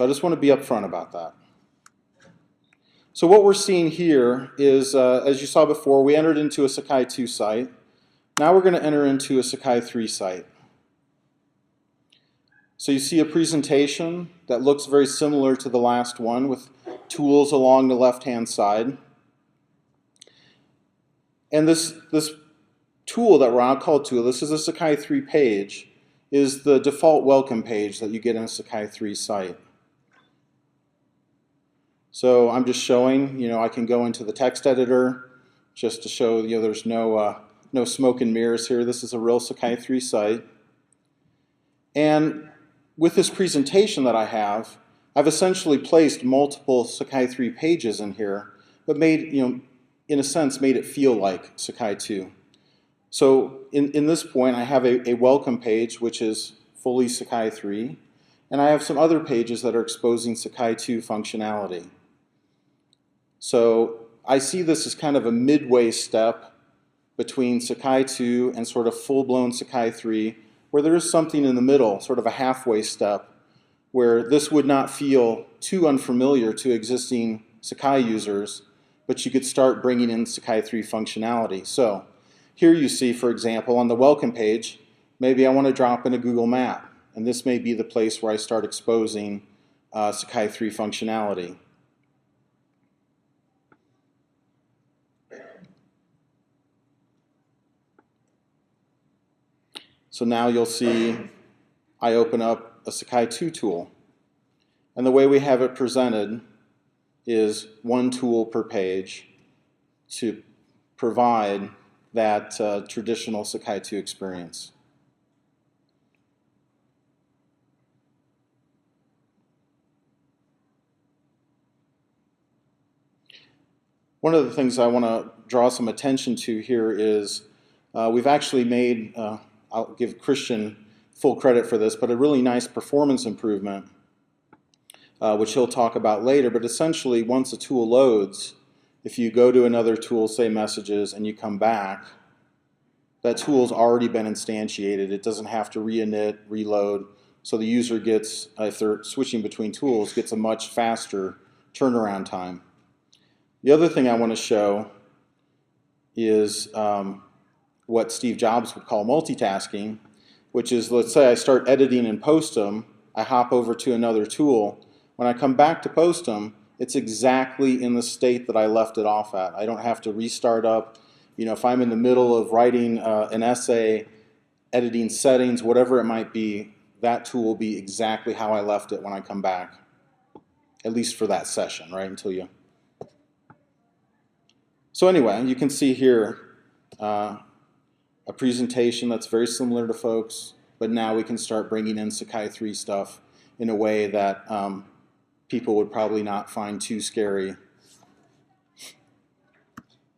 So I just want to be upfront about that. So what we're seeing here is, as you saw before, we entered into a Sakai 2 site. Now we're going to enter into a Sakai 3 site. So you see a presentation that looks very similar to the last one with tools along the left-hand side. And this tool that I'll call tool, this is a Sakai 3 page, is the default welcome page that you get in a Sakai 3 site. So I'm just showing, I can go into the text editor just to show, there's no smoke and mirrors here. This is a real Sakai 3 site. And with this presentation that I have, I've essentially placed multiple Sakai 3 pages in here, but made, in a sense, made it feel like Sakai 2. So in this point, I have a welcome page, which is fully Sakai 3, and I have some other pages that are exposing Sakai 2 functionality. So I see this as kind of a midway step between Sakai 2 and sort of full-blown Sakai 3, where there is something in the middle, sort of a halfway step, where this would not feel too unfamiliar to existing Sakai users, but you could start bringing in Sakai 3 functionality. So here you see, for example, on the welcome page, maybe I want to drop in a Google map, and this may be the place where I start exposing Sakai 3 functionality. So now you'll see I open up a Sakai 2 tool. And the way we have it presented is one tool per page to provide that traditional Sakai 2 experience. One of the things I want to draw some attention to here is we've actually made, I'll give Christian full credit for this, but a really nice performance improvement, which he'll talk about later. But essentially, once a tool loads, if you go to another tool, say Messages, and you come back, that tool's already been instantiated. It doesn't have to reinit, reload. So the user gets, if they're switching between tools, gets a much faster turnaround time. The other thing I want to show is what Steve Jobs would call multitasking, which is, let's say I start editing in Postum, I hop over to another tool. When I come back to Postum, it's exactly in the state that I left it off at. I don't have to restart up. If I'm in the middle of writing an essay, editing settings, whatever it might be, that tool will be exactly how I left it when I come back, at least for that session, right, until you... So anyway, you can see here a presentation that's very similar to folks, but now we can start bringing in Sakai 3 stuff in a way that people would probably not find too scary